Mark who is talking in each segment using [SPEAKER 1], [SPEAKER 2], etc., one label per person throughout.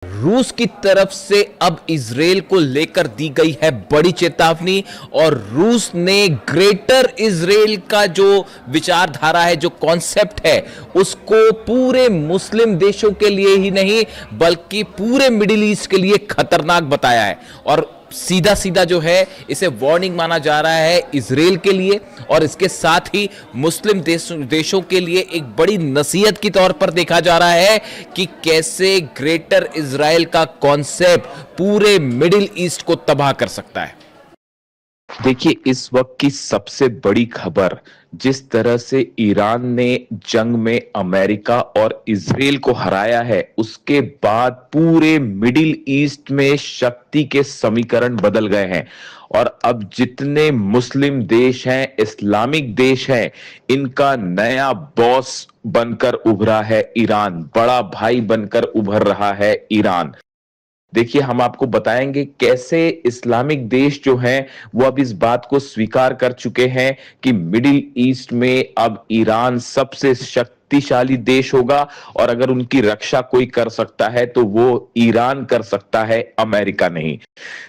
[SPEAKER 1] रूस की तरफ से अब इजराइल को लेकर दी गई है बड़ी चेतावनी और रूस ने ग्रेटर इजराइल का जो विचारधारा है, जो कॉन्सेप्ट है, उसको पूरे मुस्लिम देशों के लिए ही नहीं बल्कि पूरे मिडिल ईस्ट के लिए खतरनाक बताया है। और सीधा सीधा जो है इसे वार्निंग माना जा रहा है इजराइल के लिए और इसके साथ ही मुस्लिम देशों के लिए एक बड़ी नसीहत की तौर पर देखा जा रहा है कि कैसे ग्रेटर इजराइल का कॉन्सेप्ट पूरे मिडिल ईस्ट को तबाह कर सकता है।
[SPEAKER 2] देखिए, इस वक्त की सबसे बड़ी खबर, जिस तरह से ईरान ने जंग में अमेरिका और इजराइल को हराया है, उसके बाद पूरे मिडिल ईस्ट में शक्ति के समीकरण बदल गए हैं। और अब जितने मुस्लिम देश हैं, इस्लामिक देश हैं, इनका नया बॉस बनकर उभरा है ईरान, बड़ा भाई बनकर उभर रहा है ईरान। देखिए, हम आपको बताएंगे कैसे इस्लामिक देश जो हैं वो अब इस बात को स्वीकार कर चुके हैं कि मिडिल ईस्ट में अब ईरान सबसे शक्तिशाली देश होगा और अगर उनकी रक्षा कोई कर सकता है तो वो ईरान कर सकता है, अमेरिका नहीं।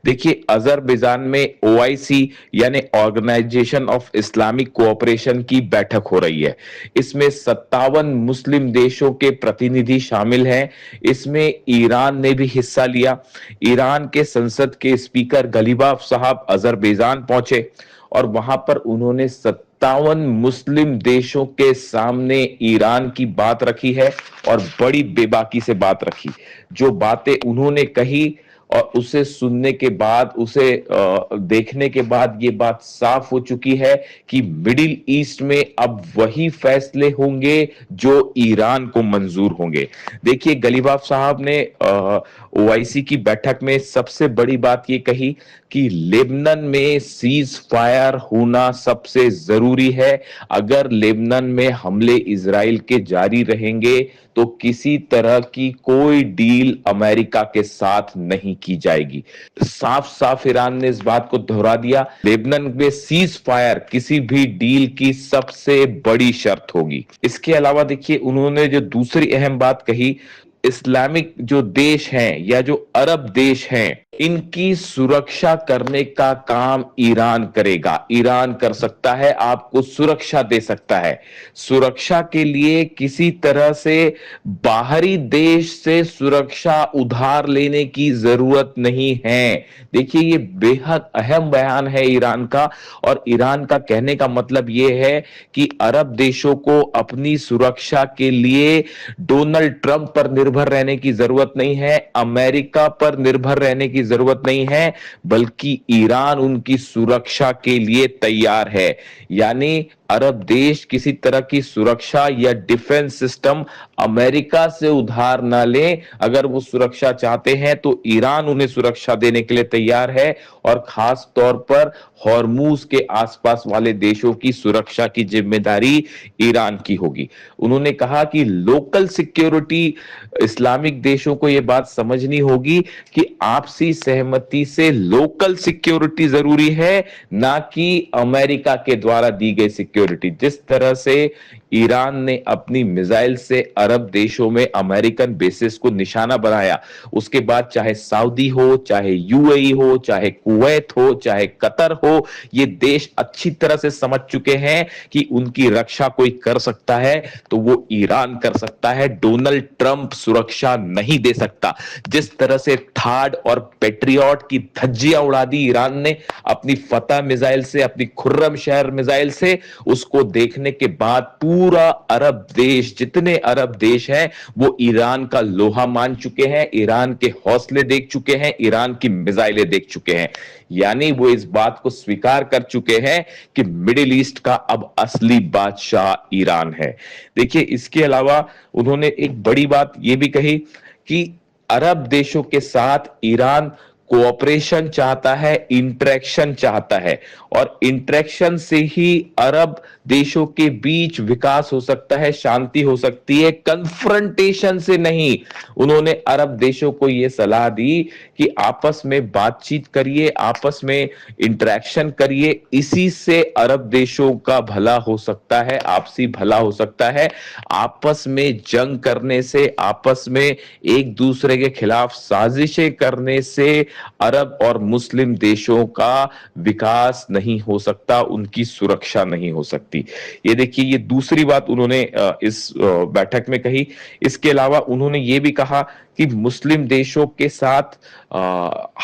[SPEAKER 2] देखिए, अजरबैजान में ओआईसी यानी ऑर्गेनाइजेशन ऑफ इस्लामिक कोऑपरेशन की बैठक हो रही है। इसमें 57 मुस्लिम देशों के प्रतिनिधि शामिल हैं। इसमें ईरान ने भी हिस्सा लिया। ईरान के संसद के स्पीकर गलीबाफ साहब अजरबैजान पहुंचे और वहां पर उन्होंने 57 मुस्लिम देशों के सामने ईरान की बात रखी है और बड़ी बेबाकी से बात रखी। जो बातें उन्होंने कही और उसे सुनने के बाद, उसे देखने के बाद ये बात साफ हो चुकी है कि मिडिल ईस्ट में अब वही फैसले होंगे जो ईरान को मंजूर होंगे। देखिए, गलीबाफ साहब ने ओआईसी की बैठक में सबसे बड़ी बात ये कही कि लेबनान में सीज फायर होना सबसे जरूरी है। अगर लेबनान में हमले इजराइल के जारी रहेंगे तो किसी तरह की कोई डील अमेरिका के साथ नहीं की जाएगी। साफ साफ ईरान ने इस बात को दोहरा दिया, लेबनान में सीज फायर किसी भी डील की सबसे बड़ी शर्त होगी। इसके अलावा देखिए, उन्होंने जो दूसरी अहम बात कही, इस्लामिक जो देश हैं या जो अरब देश हैं, इनकी सुरक्षा करने का काम ईरान करेगा। ईरान कर सकता है, आपको सुरक्षा दे सकता है। सुरक्षा के लिए किसी तरह से बाहरी देश से सुरक्षा उधार लेने की जरूरत नहीं है। देखिए, ये बेहद अहम बयान है ईरान का। और ईरान का कहने का मतलब यह है कि अरब देशों को अपनी सुरक्षा के लिए डोनाल्ड ट्रंप पर निर्भर रहने की जरूरत नहीं है, अमेरिका पर निर्भर रहने की जरूरत नहीं है, बल्कि ईरान उनकी सुरक्षा के लिए तैयार है। यानी अरब देश किसी तरह की सुरक्षा या डिफेंस सिस्टम अमेरिका से उधार ना लें। अगर वो सुरक्षा चाहते हैं तो ईरान उन्हें सुरक्षा देने के लिए तैयार है और खास तौर पर हॉर्मूज के आसपास वाले देशों की सुरक्षा की जिम्मेदारी ईरान की होगी। उन्होंने कहा कि लोकल सिक्योरिटी, इस्लामिक देशों को यह बात समझनी होगी कि आपसी सहमति से लोकल सिक्योरिटी जरूरी है, ना कि अमेरिका के द्वारा दी गई सिक्योरिटी। जिस तरह से ईरान ने अपनी मिसाइल से अरब देशों में अमेरिकन बेसिस को निशाना बनाया, उसके बाद चाहे सऊदी हो, चाहे यूएई हो, चाहे कुवैत हो, चाहे कतर हो, ये देश अच्छी तरह से समझ चुके हैं कि उनकी रक्षा कोई कर सकता है तो वो ईरान कर सकता है। डोनाल्ड ट्रंप सुरक्षा नहीं दे सकता। जिस तरह से थार्ड और पेट्रियट की धज्जियां उड़ा दी ईरान ने अपनी फतह मिसाइल से, अपनी खुर्रम शहर मिसाइल से, उसको देखने के बाद पूरा अरब देश, जितने अरब देश हैं, वो ईरान का लोहा मान चुके हैं, ईरान के हौसले देख चुके हैं, ईरान की मिसाइलें देख चुके हैं। यानी वो इस बात को स्वीकार कर चुके हैं कि मिडिल ईस्ट का अब असली बादशाह ईरान है। देखिए, इसके अलावा उन्होंने एक बड़ी बात यह भी कही कि अरब देशों के साथ ईरान कोऑपरेशन चाहता है, इंटरेक्शन चाहता है, और इंटरेक्शन से ही अरब देशों के बीच विकास हो सकता है, शांति हो सकती है, कन्फ्रंटेशन से नहीं। उन्होंने अरब देशों को यह सलाह दी कि आपस में बातचीत करिए, आपस में इंटरेक्शन करिए, इसी से अरब देशों का भला हो सकता है, आपसी भला हो सकता है। आपस में जंग करने से, आपस में एक दूसरे के खिलाफ साजिशें करने से अरब और मुस्लिम देशों का विकास नहीं हो सकता, उनकी सुरक्षा नहीं हो सकती। ये देखिए, ये दूसरी बात उन्होंने इस बैठक में कही। इसके अलावा उन्होंने ये भी कहा कि मुस्लिम देशों के साथ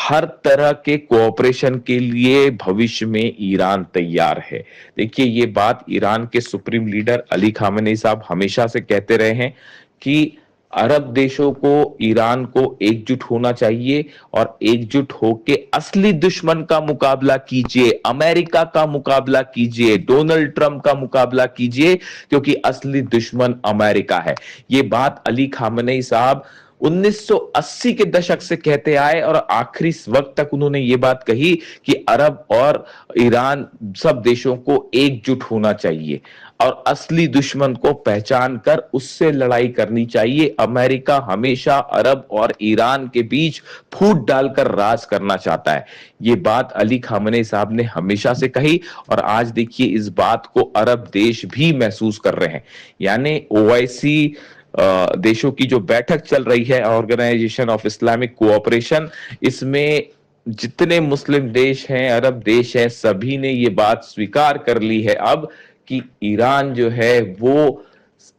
[SPEAKER 2] हर तरह के कोऑपरेशन के लिए भविष्य में ईरान तैयार है। देखिए, ये बात ईरान के सुप्रीम लीडर अली खामेनी साहब हमेशा से कहते रहे हैं कि अरब देशों को, ईरान को एकजुट होना चाहिए और एकजुट होके असली दुश्मन का मुकाबला कीजिए, अमेरिका का मुकाबला कीजिए, डोनाल्ड ट्रंप का मुकाबला कीजिए, क्योंकि असली दुश्मन अमेरिका है। ये बात अली खामेनी साहब 1980 के दशक से कहते आए और आखिरी वक्त तक उन्होंने ये बात कही कि अरब और ईरान सब देशों को एकजुट होना चाहिए और असली दुश्मन को पहचान कर उससे लड़ाई करनी चाहिए। अमेरिका हमेशा अरब और ईरान के बीच फूट डालकर राज करना चाहता है। ये बात अली खामेनी साहब ने हमेशा से कही और आज देखिए इस बात को अरब देश भी महसूस कर रहे हैं। यानी ओआईसी देशों की जो बैठक चल रही है, ऑर्गेनाइजेशन ऑफ इस्लामिक कोऑपरेशन, इसमें जितने मुस्लिम देश हैं, अरब देश हैं, सभी ने ये बात स्वीकार कर ली है अब कि ईरान जो है वो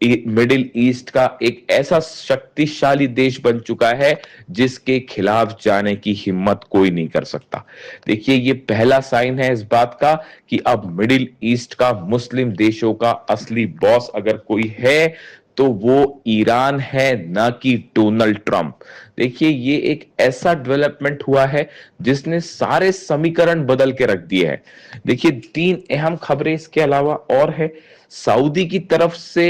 [SPEAKER 2] मिडिल ईस्ट का एक ऐसा शक्तिशाली देश बन चुका है जिसके खिलाफ जाने की हिम्मत कोई नहीं कर सकता। देखिए, ये पहला साइन है इस बात का कि अब मिडिल ईस्ट का, मुस्लिम देशों का असली बॉस अगर कोई है तो वो ईरान है, ना कि डोनाल्ड ट्रंप। देखिए, ये एक ऐसा डेवलपमेंट हुआ है जिसने सारे समीकरण बदल के रख दिए हैं। देखिए, तीन अहम खबरें इसके अलावा और है। सऊदी की तरफ से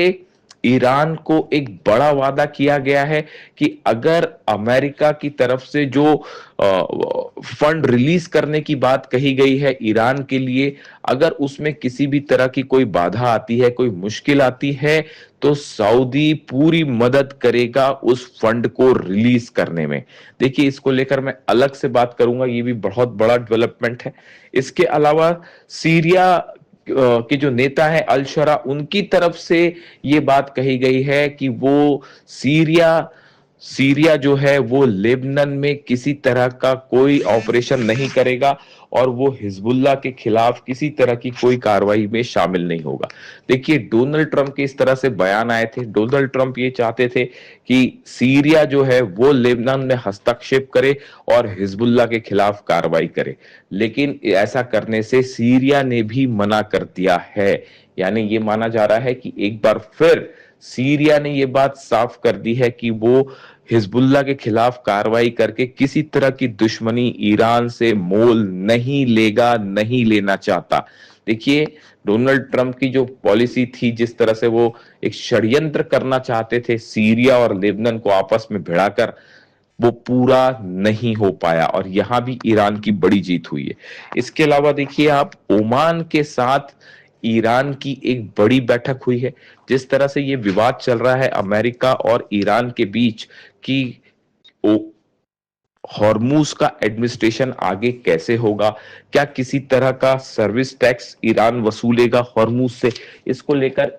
[SPEAKER 2] ईरान को एक बड़ा वादा किया गया है कि अगर अमेरिका की तरफ से जो फंड रिलीज करने की बात कही गई है ईरान के लिए, अगर उसमें किसी भी तरह की कोई बाधा आती है, कोई मुश्किल आती है, तो सऊदी पूरी मदद करेगा उस फंड को रिलीज करने में। देखिए, इसको लेकर मैं अलग से बात करूंगा, ये भी बहुत बड़ा डेवलपमेंट है। इसके अलावा सीरिया के जो नेता है अल शरा, उनकी तरफ से ये बात कही गई है कि वो सीरिया जो है वो लेबनान में किसी तरह का कोई ऑपरेशन नहीं करेगा और वो हिजबुल्लाह के खिलाफ किसी तरह की कोई कार्रवाई में शामिल नहीं होगा। देखिए, डोनाल्ड ट्रंप के इस तरह से बयान आए थे। डोनाल्ड ट्रंप ये चाहते थे कि सीरिया जो है वो लेबनान में हस्तक्षेप करे और हिजबुल्लाह के खिलाफ कार्रवाई करे, लेकिन ऐसा करने से सीरिया ने भी मना कर दिया है। यानी ये माना जा रहा है कि एक बार फिर सीरिया ने ये बात साफ कर दी है कि वो हिजबुल्लाह के खिलाफ कार्रवाई करके किसी तरह की दुश्मनी ईरान से मोल नहीं लेगा, नहीं लेना चाहता। देखिए, डोनाल्ड ट्रंप की जो पॉलिसी थी, जिस तरह से वो एक षड्यंत्र करना चाहते थे सीरिया और लेबनान को आपस में भिड़ाकर, वो पूरा नहीं हो पाया और यहां भी ईरान की बड़ी जीत हुई है। इसके अलावा देखिए आप, ओमान के साथ ईरान की एक बड़ी बैठक हुई है। जिस तरह से ये विवाद चल रहा है अमेरिका और ईरान के बीच कि हॉर्मूज का एडमिनिस्ट्रेशन आगे कैसे होगा, क्या किसी तरह का सर्विस टैक्स ईरान वसूलेगा हॉर्मूज से, इसको लेकर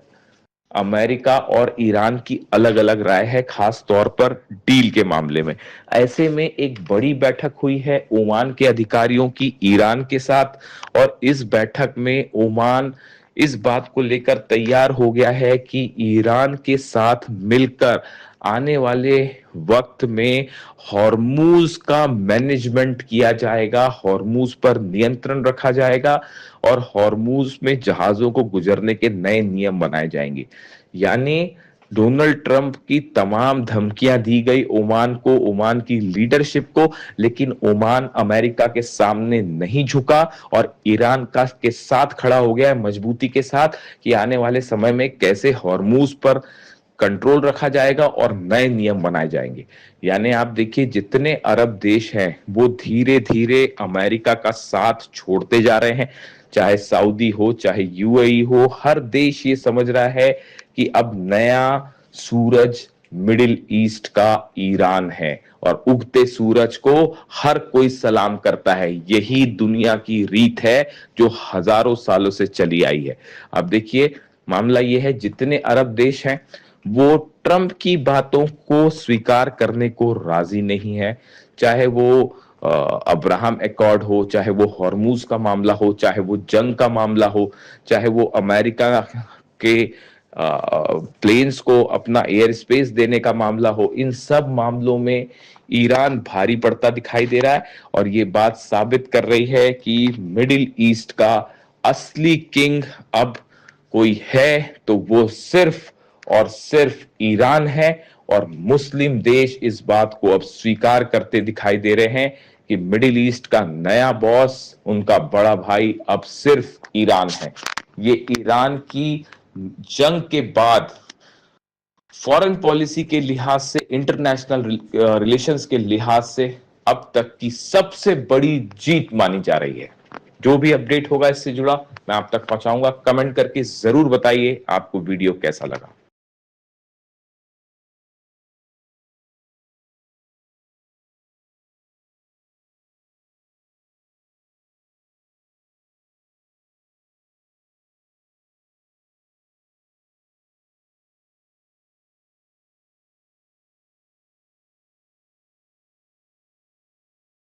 [SPEAKER 2] अमेरिका और ईरान की अलग अलग राय है, खास तौर पर डील के मामले में। ऐसे में एक बड़ी बैठक हुई है ओमान के अधिकारियों की ईरान के साथ, और इस बैठक में ओमान इस बात को लेकर तैयार हो गया है कि ईरान के साथ मिलकर आने वाले वक्त में हॉर्मूज का मैनेजमेंट किया जाएगा, हॉर्मूज पर नियंत्रण रखा जाएगा और हॉर्मूज में जहाजों को गुजरने के नए नियम बनाए जाएंगे। यानी डोनाल्ड ट्रंप की तमाम धमकियां दी गई ओमान को, ओमान की लीडरशिप को, लेकिन ओमान अमेरिका के सामने नहीं झुका और ईरान का के साथ खड़ा हो गया है मजबूती के साथ कि आने वाले समय में कैसे हॉर्मूज पर कंट्रोल रखा जाएगा और नए नियम बनाए जाएंगे। यानी आप देखिए जितने अरब देश हैं वो धीरे धीरे अमेरिका का साथ छोड़ते जा रहे हैं, चाहे सऊदी हो चाहे यूएई हो, हर देश ये समझ रहा है कि अब नया सूरज मिडिल ईस्ट का ईरान है और उगते सूरज को हर कोई सलाम करता है। यही दुनिया की रीत है जो हजारों सालों से चली आई है। अब देखिए मामला यह है जितने अरब देश हैं वो ट्रंप की बातों को स्वीकार करने को राजी नहीं है, चाहे वो अब्राहम एकॉर्ड हो, चाहे वो हॉर्मूज का मामला हो, चाहे वो जंग का मामला हो, चाहे वो अमेरिका के प्लेन्स को अपना एयर स्पेस देने का मामला हो। इन सब मामलों में ईरान भारी पड़ता दिखाई दे रहा है और ये बात साबित कर रही है कि मिडिल ईस्ट का असली किंग अब कोई है तो वो सिर्फ और सिर्फ ईरान है। और मुस्लिम देश इस बात को अब स्वीकार करते दिखाई दे रहे हैं कि मिडिल ईस्ट का नया बॉस, उनका बड़ा भाई अब सिर्फ ईरान है। ये ईरान की जंग के बाद फॉरेन पॉलिसी के लिहाज से, इंटरनेशनल रिलेशंस के लिहाज से अब तक की सबसे बड़ी जीत मानी जा रही है। जो भी अपडेट होगा इससे जुड़ा मैं आप तक पहुंचाऊंगा। कमेंट करके जरूर बताइए आपको वीडियो कैसा लगा।